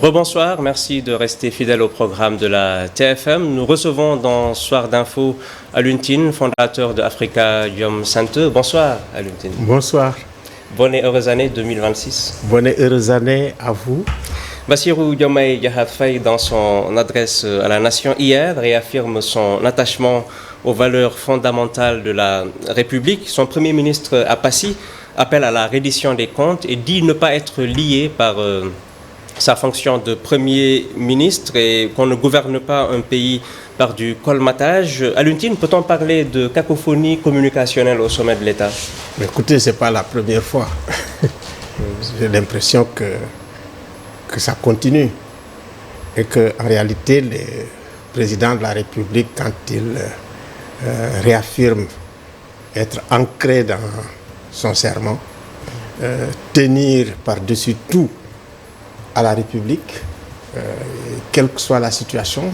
Rebonsoir, merci de rester fidèle au programme de la TFM. Nous recevons dans Soir d'Info Alioune Tine, fondateur de Africa Jom Center. Bonsoir Alioune Tine. Bonsoir. Bonne et heureuse année 2026. Bonne et heureuse année à vous. Bassirou Diomaye Diakhar Faye, dans son adresse à la nation hier, réaffirme son attachement aux valeurs fondamentales de la République. Son Premier ministre à Passy appelle à la reddition des comptes et dit ne pas être lié par sa fonction de Premier ministre et qu'on ne gouverne pas un pays par du colmatage. Alioune Tine, peut-on parler de cacophonie communicationnelle au sommet de l'État? Écoutez, ce n'est pas la première fois. J'ai l'impression que ça continue et qu'en réalité, le président de la République, quand il réaffirme être ancré dans son serment, tenir par-dessus tout à la République, quelle que soit la situation,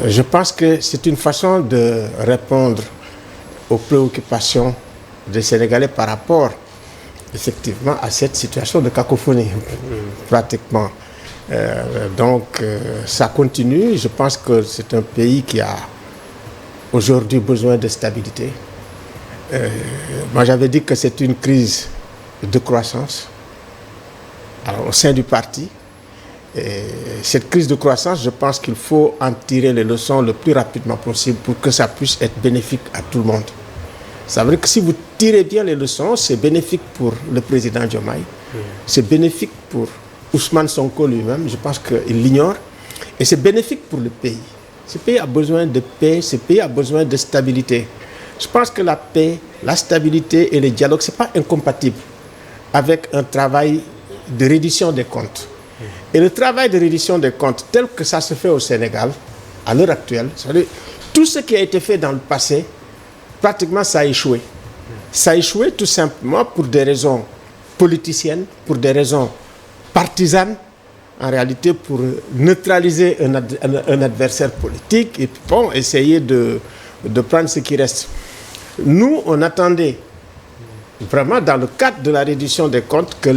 je pense que c'est une façon de répondre aux préoccupations des Sénégalais par rapport effectivement à cette situation de cacophonie, pratiquement. Donc ça continue. Je pense que c'est un pays qui a aujourd'hui besoin de stabilité. Moi j'avais dit que c'est une crise de croissance. Alors, au sein du parti, cette crise de croissance, je pense qu'il faut en tirer les leçons le plus rapidement possible pour que ça puisse être bénéfique à tout le monde. Ça veut dire que si vous tirez bien les leçons, c'est bénéfique pour le président Diomaye, c'est bénéfique pour Ousmane Sonko lui-même, je pense qu'il l'ignore, et c'est bénéfique pour le pays. Ce pays a besoin de paix, ce pays a besoin de stabilité. Je pense que la paix, la stabilité et le dialogue, ce n'est pas incompatible avec un travail de reddition des comptes. Et le travail de reddition des comptes, tel que ça se fait au Sénégal, à l'heure actuelle, c'est-à-dire, tout ce qui a été fait dans le passé, pratiquement ça a échoué. Ça a échoué tout simplement pour des raisons politiciennes, pour des raisons partisanes, en réalité pour neutraliser un adversaire politique et puis bon, essayer de prendre ce qui reste. Nous, on attendait vraiment dans le cadre de la reddition des comptes que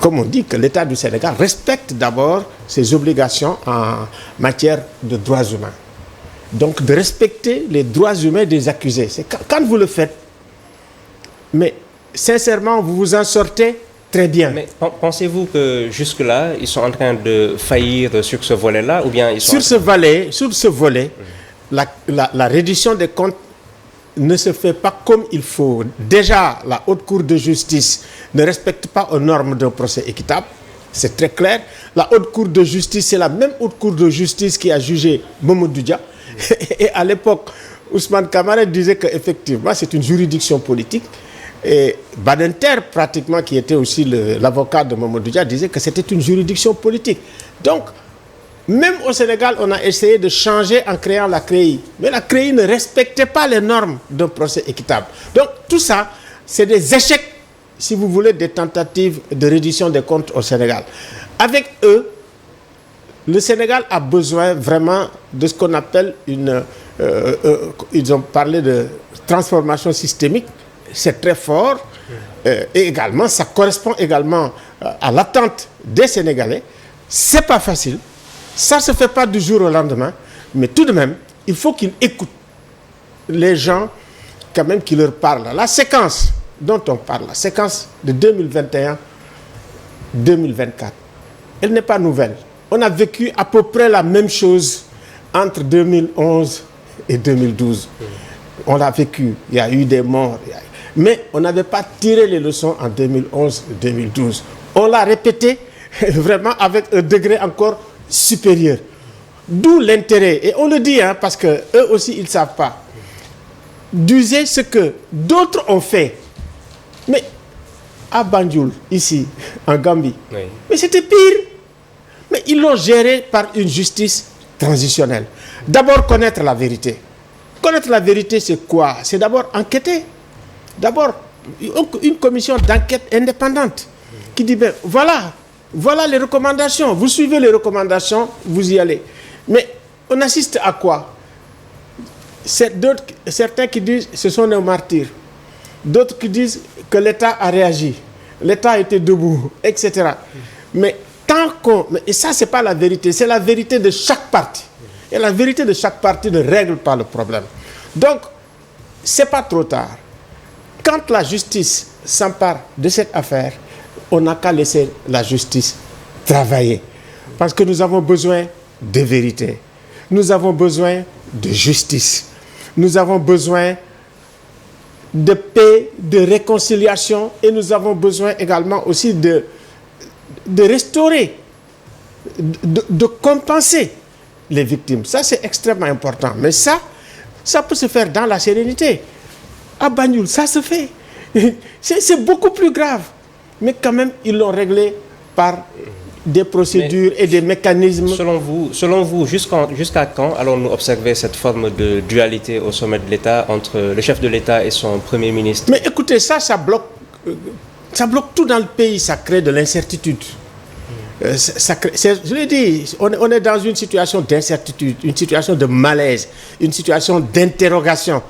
comme on dit, que l'État du Sénégal respecte d'abord ses obligations en matière de droits humains. Donc de respecter les droits humains des accusés. C'est quand vous le faites, mais sincèrement, vous vous en sortez très bien. Mais pensez-vous que jusque-là, ils sont en train de faillir sur ce volet-là ou bien ils sont sur ce volet, la reddition des comptes ne se fait pas comme il faut. Déjà, la Haute Cour de justice ne respecte pas aux normes d'un procès équitable. C'est très clair. La Haute Cour de justice, c'est la même Haute Cour de justice qui a jugé Mamadou Dia. Et à l'époque, Ousmane Camara disait qu'effectivement, c'est une juridiction politique. Et Badinter, pratiquement, qui était aussi l'avocat de Mamadou Dia, disait que c'était une juridiction politique. Donc, même au Sénégal, on a essayé de changer en créant la CREI. Mais la CREI ne respectait pas les normes d'un procès équitable. Donc tout ça, c'est des échecs, si vous voulez, des tentatives de reddition des comptes au Sénégal. Avec eux, le Sénégal a besoin vraiment de ce qu'on appelle ils ont parlé de transformation systémique. C'est très fort. Et également, ça correspond également à l'attente des Sénégalais. C'est pas facile. Ça ne se fait pas du jour au lendemain, mais tout de même, il faut qu'ils écoutent les gens quand même qui leur parlent. La séquence dont on parle, la séquence de 2021-2024, elle n'est pas nouvelle. On a vécu à peu près la même chose entre 2011 et 2012. On l'a vécu, il y a eu des morts, mais on n'avait pas tiré les leçons en 2011-2012. On l'a répété vraiment avec un degré encore supérieur. D'où l'intérêt, et on le dit parce qu'eux aussi ils ne savent pas, d'user ce que d'autres ont fait. Mais à Banjul, ici, en Gambie, oui. Mais c'était pire. Mais ils l'ont géré par une justice transitionnelle. D'abord connaître la vérité. Connaître la vérité, c'est quoi? C'est d'abord enquêter. D'abord, une commission d'enquête indépendante qui dit, ben voilà les recommandations. Vous suivez les recommandations, vous y allez. Mais on assiste à quoi? Certains qui disent que ce sont des martyrs. D'autres qui disent que l'État a réagi. L'État était debout, etc. Mais Et ça, ce n'est pas la vérité, c'est la vérité de chaque parti. Et la vérité de chaque parti ne règle pas le problème. Donc, ce n'est pas trop tard. Quand la justice s'empare de cette affaire, on n'a qu'à laisser la justice travailler. Parce que nous avons besoin de vérité. Nous avons besoin de justice. Nous avons besoin de paix, de réconciliation. Et nous avons besoin également aussi de restaurer, de compenser les victimes. Ça, c'est extrêmement important. Mais ça peut se faire dans la sérénité. À Banjul, ça se fait. C'est beaucoup plus grave. Mais quand même, ils l'ont réglé par des procédures et des mécanismes. Selon vous, jusqu'à quand allons-nous observer cette forme de dualité au sommet de l'État entre le chef de l'État et son Premier ministre? Mais écoutez, ça bloque tout dans le pays, ça crée de l'incertitude. Je l'ai dit, on est dans une situation d'incertitude, une situation de malaise, une situation d'interrogation.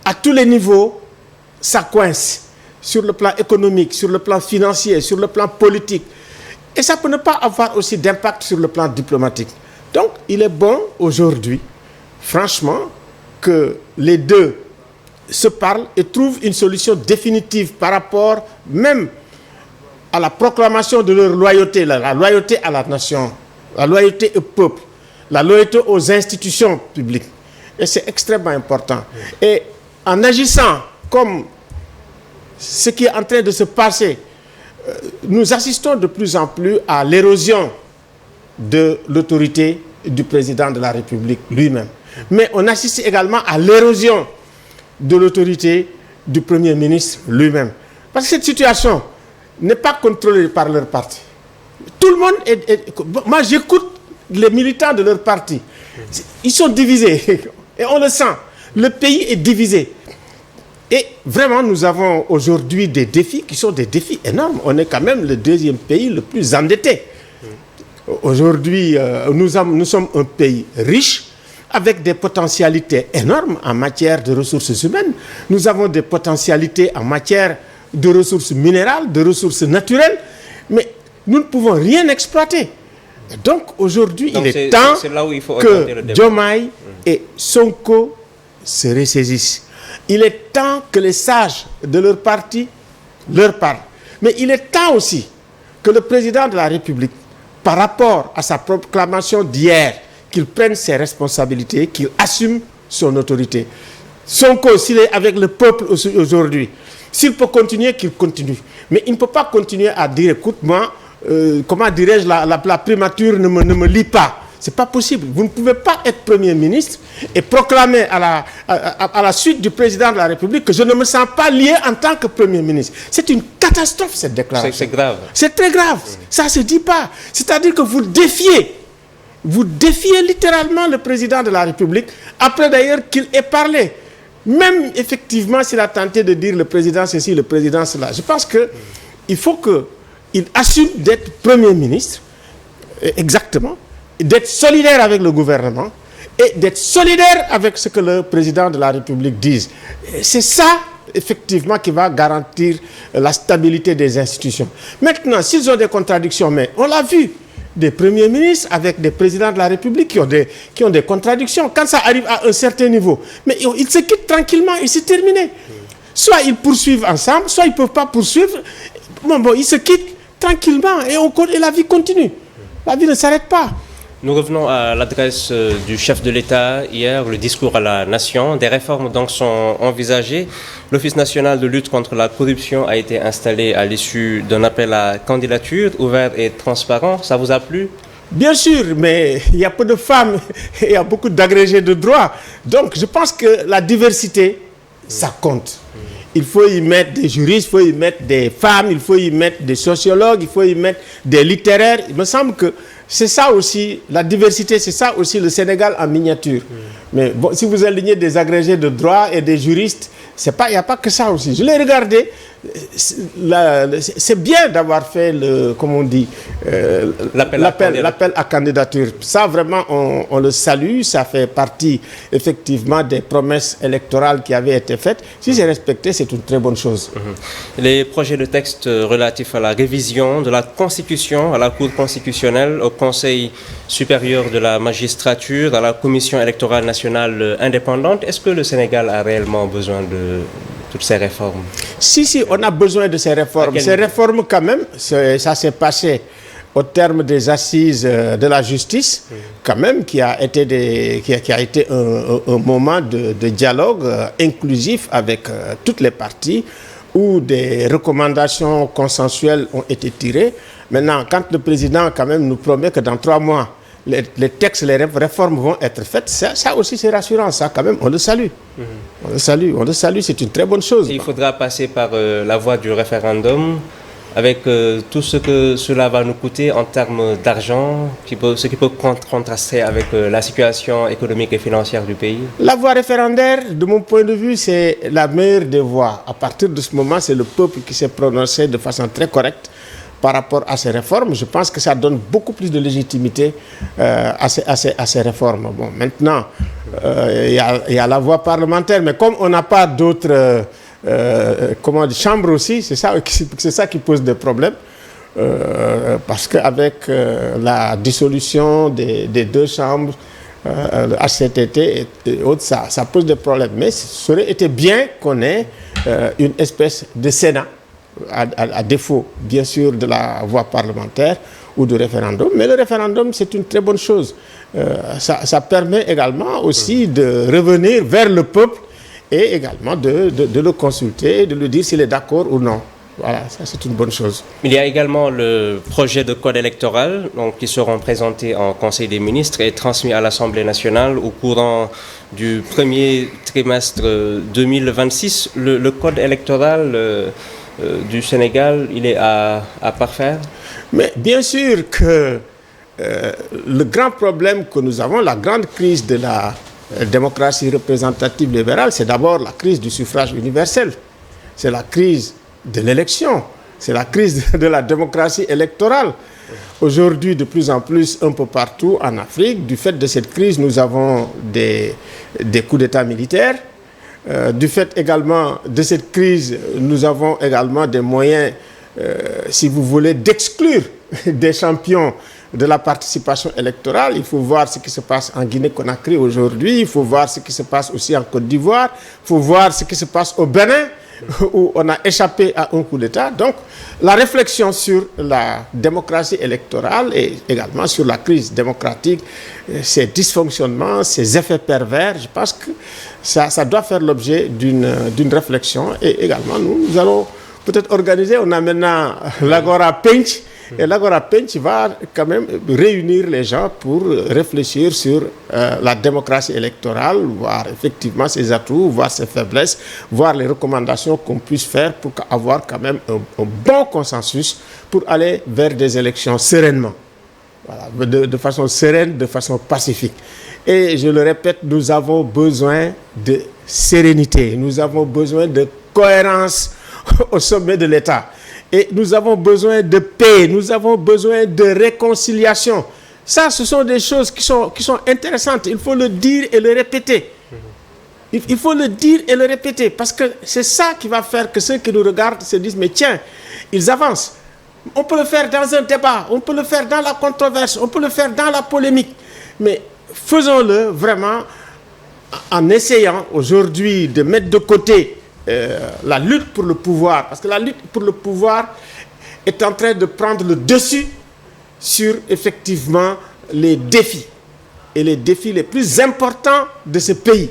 À tous les niveaux, ça coince. Sur le plan économique, sur le plan financier, sur le plan politique. Et ça peut ne pas avoir aussi d'impact sur le plan diplomatique. Donc, il est bon aujourd'hui, franchement, que les deux se parlent et trouvent une solution définitive par rapport même à la proclamation de leur loyauté, la loyauté à la nation, la loyauté au peuple, la loyauté aux institutions publiques. Et c'est extrêmement important. Et en agissant comme ce qui est en train de se passer, nous assistons de plus en plus à l'érosion de l'autorité du président de la République lui-même. Mais on assiste également à l'érosion de l'autorité du Premier ministre lui-même. Parce que cette situation n'est pas contrôlée par leur parti. Tout le monde moi, j'écoute les militants de leur parti. Ils sont divisés. Et on le sent. Le pays est divisé. Et vraiment, nous avons aujourd'hui des défis qui sont des défis énormes. On est quand même le deuxième pays le plus endetté. Aujourd'hui, nous sommes un pays riche, avec des potentialités énormes en matière de ressources humaines. Nous avons des potentialités en matière de ressources minérales, de ressources naturelles, mais nous ne pouvons rien exploiter. Donc aujourd'hui, il est temps que Diomaye et Sonko se ressaisissent. Il est temps que les sages de leur parti leur parlent. Mais il est temps aussi que le président de la République, par rapport à sa proclamation d'hier, qu'il prenne ses responsabilités, qu'il assume son autorité. Sonko, s'il est avec le peuple aujourd'hui, s'il peut continuer, qu'il continue. Mais il ne peut pas continuer à dire, écoute, moi, comment dirais-je, la primature ne me lie pas. Ce n'est pas possible. Vous ne pouvez pas être Premier ministre et proclamer à la suite du président de la République que je ne me sens pas lié en tant que Premier ministre. C'est une catastrophe, cette déclaration. C'est grave. C'est très grave. Ça ne se dit pas. C'est-à-dire que vous défiez littéralement le président de la République, après d'ailleurs qu'il ait parlé. Même effectivement s'il a tenté de dire le président ceci, le président cela. Je pense qu'il faut qu'il assume d'être Premier ministre, exactement, d'être solidaire avec le gouvernement et d'être solidaire avec ce que le président de la République dise. C'est ça, effectivement, qui va garantir la stabilité des institutions. Maintenant, s'ils ont des contradictions, mais on l'a vu, des premiers ministres avec des présidents de la République qui ont des contradictions. Quand ça arrive à un certain niveau, mais ils se quittent tranquillement et c'est terminé. Soit ils poursuivent ensemble, soit ils ne peuvent pas poursuivre. Bon, ils se quittent tranquillement et la vie continue. La vie ne s'arrête pas. Nous revenons à l'adresse du chef de l'État hier, le discours à la nation. Des réformes donc sont envisagées. L'Office national de lutte contre la corruption a été installé à l'issue d'un appel à candidature ouvert et transparent. Ça vous a plu? Bien sûr, mais il y a peu de femmes et il y a beaucoup d'agrégés de droit. Donc je pense que la diversité, ça compte. Il faut y mettre des juristes, il faut y mettre des femmes, il faut y mettre des sociologues, il faut y mettre des littéraires. Il me semble que c'est ça aussi, la diversité, c'est ça aussi le Sénégal en miniature. Mais bon, si vous alignez des agrégés de droit et des juristes, il n'y a pas que ça aussi. Je l'ai regardé. C'est bien d'avoir fait l'appel à candidature. Ça, vraiment, on le salue. Ça fait partie, effectivement, des promesses électorales qui avaient été faites. Si c'est respecté, c'est une très bonne chose. Les projets de texte relatifs à la révision de la Constitution, à la Cour constitutionnelle, au Conseil supérieur de la magistrature, à la Commission électorale nationale indépendante, est-ce que le Sénégal a réellement besoin de toutes ces réformes? Si, on a besoin de ces réformes. Ces réformes, quand même, ça s'est passé au terme des assises de la justice, quand même, qui a été un moment de dialogue inclusif avec toutes les parties, où des recommandations consensuelles ont été tirées. Maintenant, quand le président, quand même, nous promet que dans 3 mois, les textes, les réformes vont être faites, ça aussi c'est rassurant, ça quand même, on le salue. On le salue, c'est une très bonne chose. Et il faudra passer par la voie du référendum, avec tout ce que cela va nous coûter en termes d'argent, ce qui peut contraster avec la situation économique et financière du pays. La voie référendaire, de mon point de vue, c'est la meilleure des voies. À partir de ce moment, c'est le peuple qui s'est prononcé de façon très correcte par rapport à ces réformes. Je pense que ça donne beaucoup plus de légitimité à ces réformes. Bon, maintenant, il y a la voie parlementaire, mais comme on n'a pas d'autres chambres aussi, c'est ça qui pose des problèmes. Parce qu'avec la dissolution des 2 chambres, le HCCT et autres, ça pose des problèmes. Mais ça aurait été bien qu'on ait une espèce de Sénat, à défaut, bien sûr, de la voie parlementaire ou de référendum. Mais le référendum, c'est une très bonne chose. Ça permet également aussi de revenir vers le peuple et également de le consulter, de lui dire s'il est d'accord ou non. Voilà, ça c'est une bonne chose. Il y a également le projet de code électoral qui seront présentés en Conseil des ministres et transmis à l'Assemblée nationale au courant du premier trimestre 2026. Le code électoral du Sénégal, il est à parfaire? Mais bien sûr que le grand problème que nous avons, la grande crise de la démocratie représentative libérale, c'est d'abord la crise du suffrage universel. C'est la crise de l'élection. C'est la crise de la démocratie électorale. Aujourd'hui, de plus en plus, un peu partout en Afrique, du fait de cette crise, nous avons des coups d'État militaires. Du fait également de cette crise, nous avons également des moyens, si vous voulez, d'exclure des champions de la participation électorale. Il faut voir ce qui se passe en Guinée-Conakry aujourd'hui, il faut voir ce qui se passe aussi en Côte d'Ivoire, il faut voir ce qui se passe au Bénin, où on a échappé à un coup d'État. Donc, la réflexion sur la démocratie électorale et également sur la crise démocratique, ses dysfonctionnements, ses effets pervers, je pense que ça doit faire l'objet d'une réflexion. Et également, nous allons peut-être organiser, on a maintenant l'Agora Pench, et l'Agora Pench va quand même réunir les gens pour réfléchir sur la démocratie électorale, voir effectivement ses atouts, voir ses faiblesses, voir les recommandations qu'on puisse faire pour avoir quand même un bon consensus pour aller vers des élections sereinement. Voilà, de façon sereine, de façon pacifique. Et je le répète, nous avons besoin de sérénité, nous avons besoin de cohérence au sommet de l'État. Et nous avons besoin de paix, nous avons besoin de réconciliation. Ça, ce sont des choses qui sont intéressantes. Il faut le dire et le répéter. Il faut le dire et le répéter, parce que c'est ça qui va faire que ceux qui nous regardent se disent, mais tiens, ils avancent. On peut le faire dans un débat, on peut le faire dans la controverse, on peut le faire dans la polémique. Mais faisons-le vraiment en essayant aujourd'hui de mettre de côté la lutte pour le pouvoir, parce que la lutte pour le pouvoir est en train de prendre le dessus sur effectivement les défis, et les défis les plus importants de ce pays.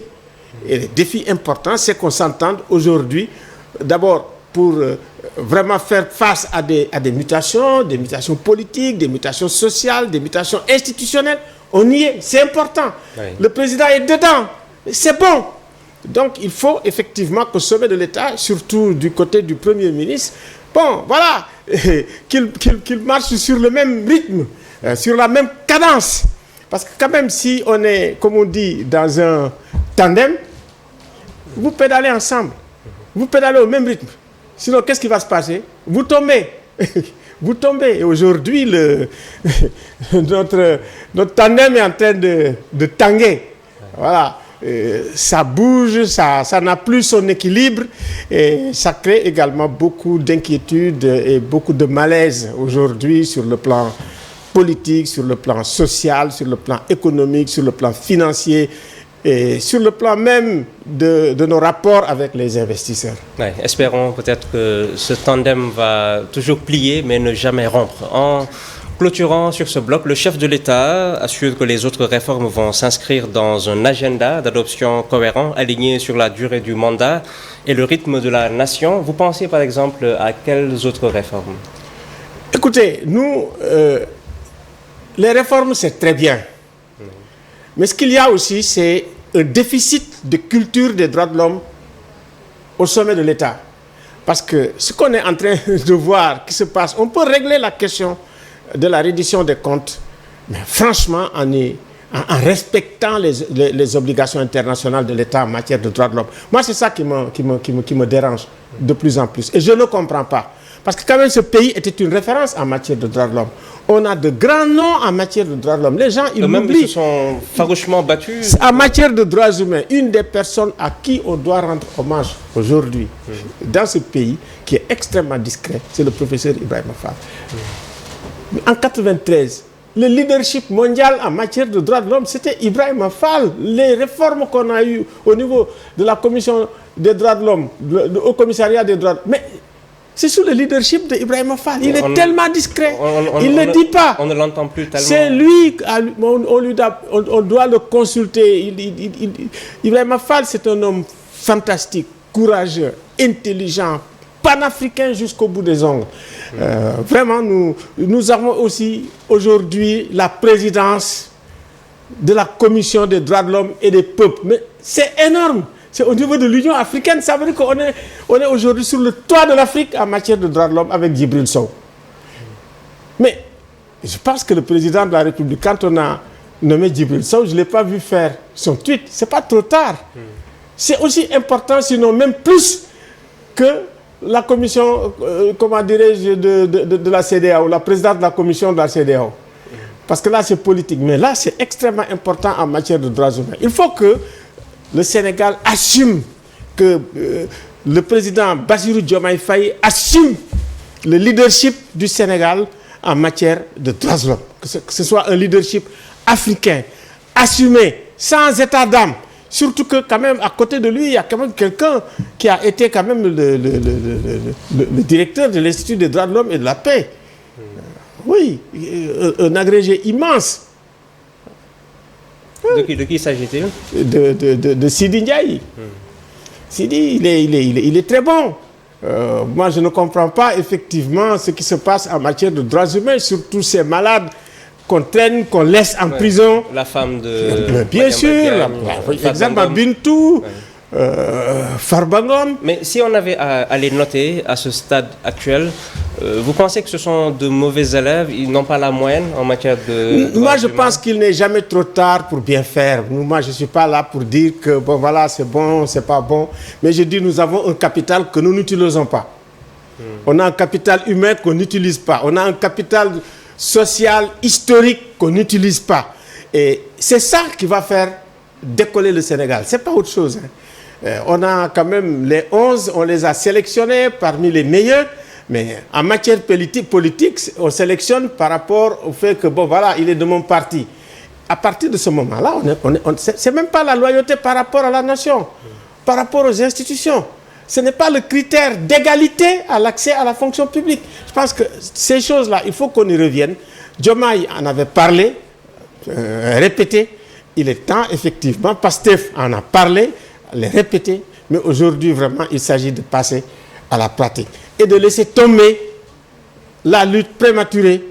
Et les défis importants, c'est qu'on s'entende aujourd'hui, d'abord pour vraiment faire face à des mutations politiques, des mutations sociales, des mutations institutionnelles. On y est, c'est important. Oui. Le président est dedans, c'est bon. Donc, il faut effectivement qu'au sommet de l'État, surtout du côté du Premier ministre, bon, voilà, qu'il marche sur le même rythme, sur la même cadence. Parce que quand même, si on est, comme on dit, dans un tandem, vous pédalez ensemble. Vous pédalez au même rythme. Sinon, qu'est-ce qui va se passer? Vous tombez. Vous tombez. Et aujourd'hui, notre tandem est en train de tanguer. Voilà. Ça bouge, ça n'a plus son équilibre et ça crée également beaucoup d'inquiétudes et beaucoup de malaise aujourd'hui sur le plan politique, sur le plan social, sur le plan économique, sur le plan financier et sur le plan même de nos rapports avec les investisseurs. Ouais, espérons peut-être que ce tandem va toujours plier mais ne jamais rompre. En clôturant sur ce bloc, le chef de l'État assure que les autres réformes vont s'inscrire dans un agenda d'adoption cohérent, aligné sur la durée du mandat et le rythme de la nation. Vous pensez par exemple à quelles autres réformes? Écoutez, nous, les réformes, c'est très bien. Mais ce qu'il y a aussi, c'est un déficit de culture des droits de l'homme au sommet de l'État. Parce que ce qu'on est en train de voir qui se passe, on peut régler la question de la reddition des comptes, mais franchement, en respectant les obligations internationales de l'État en matière de droits de l'homme. Moi, c'est ça qui me dérange de plus en plus. Et je ne comprends pas. Parce que quand même, ce pays était une référence en matière de droits de l'homme. On a de grands noms en matière de droits de l'homme. Les gens, ils l'oublient. Ils se sont farouchement battus. En matière de droits humains, une des personnes à qui on doit rendre hommage aujourd'hui, dans ce pays, qui est extrêmement discret, c'est le professeur Ibrahima Fall. En 1993, le leadership mondial en matière de droits de l'homme, c'était Ibrahima Fall. Les réformes qu'on a eues au niveau de la Commission des droits de l'homme, au commissariat des droits de l'homme, mais c'est sous le leadership d'Ibrahima Fall. Il est tellement discret. Il ne dit pas. On ne l'entend plus tellement. C'est lui, on doit le consulter. Ibrahima Fall, c'est un homme fantastique, courageux, intelligent, panafricain jusqu'au bout des ongles. Vraiment, nous avons aussi aujourd'hui la présidence de la Commission des droits de l'homme et des peuples. Mais c'est énorme. C'est au niveau de l'Union africaine. Ça veut dire qu'on est aujourd'hui sur le toit de l'Afrique en matière de droits de l'homme avec Djibril Sow. Mais je pense que le président de la République, quand on a nommé Djibril Sow, je ne l'ai pas vu faire son tweet. Ce n'est pas trop tard. C'est aussi important, sinon même plus que la commission, comment dirais-je, de la CEDEAO, la présidente de la commission de la CEDEAO. Parce que là, c'est politique. Mais là, c'est extrêmement important en matière de droits humains. Il faut que le Sénégal assume, que le président Bassirou Diomaye Faye assume le leadership du Sénégal en matière de droits de l'homme. Que ce soit un leadership africain, assumé, sans état d'âme. Surtout que quand même, à côté de lui, il y a quand même quelqu'un qui a été quand même le directeur de l'Institut des droits de l'homme et de la paix. Oui, un agrégé immense. De qui s'agit-il? De Sidi Ndiaye. Sidi, il est très bon. Moi, je ne comprends pas effectivement ce qui se passe en matière de droits humains, surtout ces malades qu'on traîne, qu'on laisse en prison. La femme de... Bien sûr, exemple Bintou, Farbangom. Mais si on avait à les noter à ce stade actuel, vous pensez que ce sont de mauvais élèves? Ils n'ont pas la moyenne en matière de... Moi, je pense qu'il n'est jamais trop tard pour bien faire. Moi, je ne suis pas là pour dire que, bon, voilà, c'est bon, c'est pas bon. Mais je dis, nous avons un capital que nous n'utilisons pas. On a un capital humain qu'on n'utilise pas. On a un capital social, historique qu'on n'utilise pas. Et c'est ça qui va faire décoller le Sénégal. Ce n'est pas autre chose. On a quand même les 11, on les a sélectionnés parmi les meilleurs. Mais en matière politique, on sélectionne par rapport au fait que, bon, voilà, il est de mon parti. À partir de ce moment-là, c'est même pas la loyauté par rapport à la nation, par rapport aux institutions. Ce n'est pas le critère d'égalité à l'accès à la fonction publique. Je pense que ces choses-là, il faut qu'on y revienne. Diomaye en avait parlé, répété. Il est temps, effectivement, Pastef en a parlé, les répété. Mais aujourd'hui, vraiment, il s'agit de passer à la pratique et de laisser tomber la lutte prématurée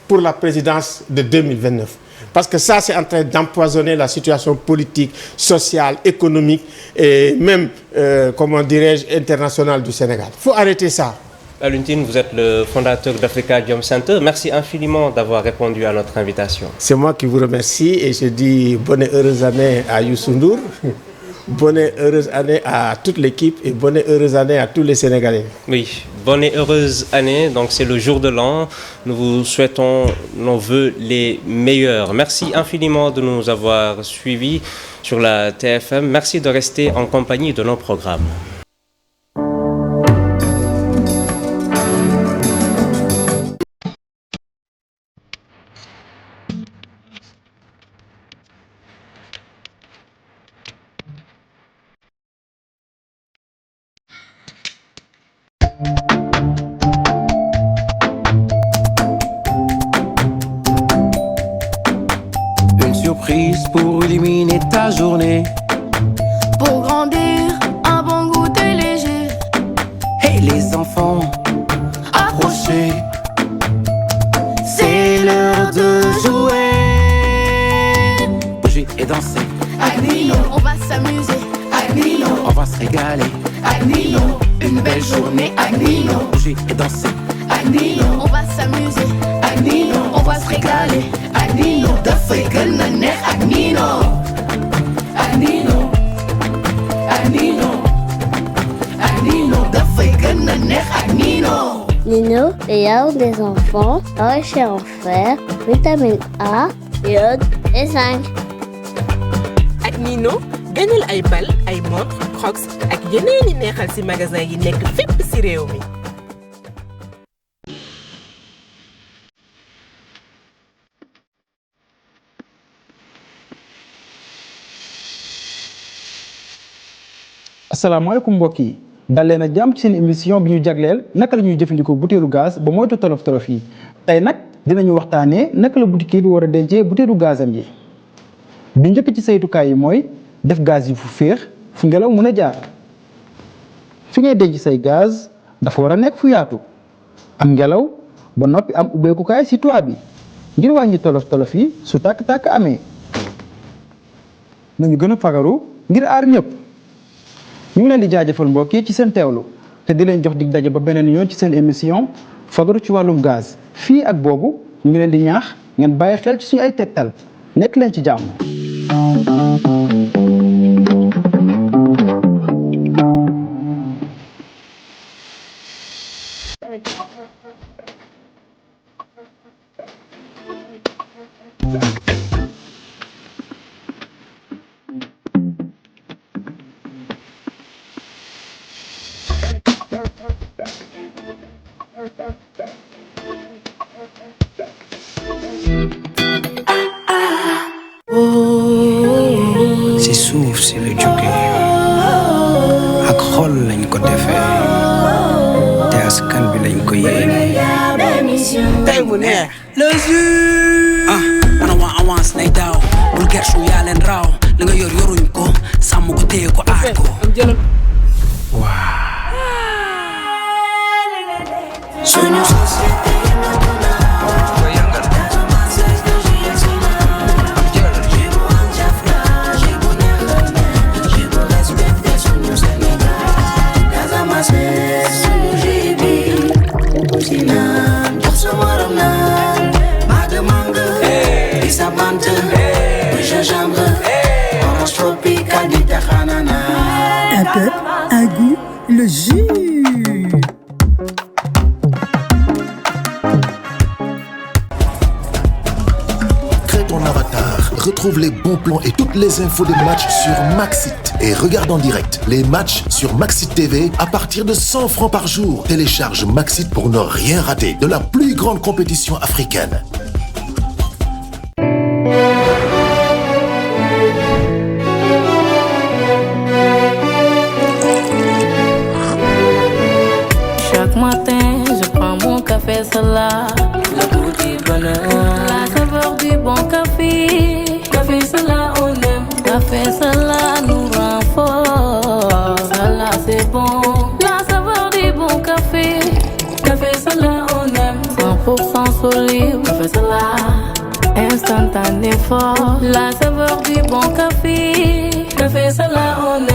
pour la présidence de 2029. Parce que ça, c'est en train d'empoisonner la situation politique, sociale, économique et même, comment dirais-je, internationale du Sénégal. Il faut arrêter ça. Alioune Tine, vous êtes le fondateur d'Africa Jom Center. Merci infiniment d'avoir répondu à notre invitation. C'est moi qui vous remercie et je dis bonne et heureuse année à Youssou Ndour, bonne et heureuse année à toute l'équipe et bonne et heureuse année à tous les Sénégalais. Oui, bonne et heureuse année. Donc c'est le jour de l'an. Nous vous souhaitons nos vœux les meilleurs. Merci infiniment de nous avoir suivis sur la TFM. Merci de rester en compagnie de nos programmes. Pour éliminer ta journée, pour grandir, un bon goûter léger. Hey les enfants, approchez, c'est l'heure de jouer. Bouger et danser, Agnino, on va s'amuser. Agnino, on va se régaler. Agnino, une belle journée. Agnino, bouger et danser. Agnino, on va s'amuser. Agnino, on va se régaler. Agnino, dafay gën a neex ak Nino. Agnino, Agnino, Agnino, dafay gën a neex ak Nino. Nino, le yaourt des enfants, riche en fer, vitamine A, iode et zinc. Ak Nino, gënal ay bal, ay montre, Crocs ak yeneen yi neexal ci magasin yi nekk fépp ci réew mi. asalaamaaleykum mbokk yi dal leen a jàmm ci seen émission bi ñu jagleel naka la ñuy jëfandikoo butéelu gaz ba moytu tolof-tolof yi tey nag dinañu waxtaanee naka la boutique bi war a dencee butéelu gazam yi bi njëkk ci saytukaay yi mooy def gaz yi fu féex fu ngelaw mën a jaar fi ngay denc say gaz dafa war a nekk fu yaatu am ngelaw ba noppi am ubbeekukaay ci toit bi ngir wàññi tolof-tolof yi su tàkk-tàkk amee nañu gën a fagaru ngir aar ñëpp. ñu ngi leen di jaajëfal mbokk yi ci seen teewlu te di leen jox dig daje ba beneen yoon ci seen émission fagaru ci wàllum gaz fii ak boobu ñu ngi leen di ñaax ngeen bàyyi xel ci suñu ay tegtal nekk leen ci jàmm. ci suuf si la jóge ak xol lañ ko defee te askan bi lañ ko yéene tey mu neex. le jus mana waa avance nay daaw bul gersu yaa leen raaw li nga yor yoruñ ko sàmm ko téye ko aar ko Suñu société un peuple, un goût, le jus. Crée ton avatar, retrouve les bons plans et toutes les infos des matchs sur Maxit et regarde en direct les matchs sur Maxit TV à partir de 100 francs par jour. Télécharge Maxit pour ne rien rater de la plus grande compétition africaine. Chaque matin, je prends mon café Salah, le goût du bonheur, la saveur du bon café. Café Salah, on aime. Café Salah nous rend fort. Salah, c'est bon. La saveur du bon café. Café Salah, on aime. 100% solide. Café Salah, instantané fort. La saveur du bon café. Café Salah, on aime.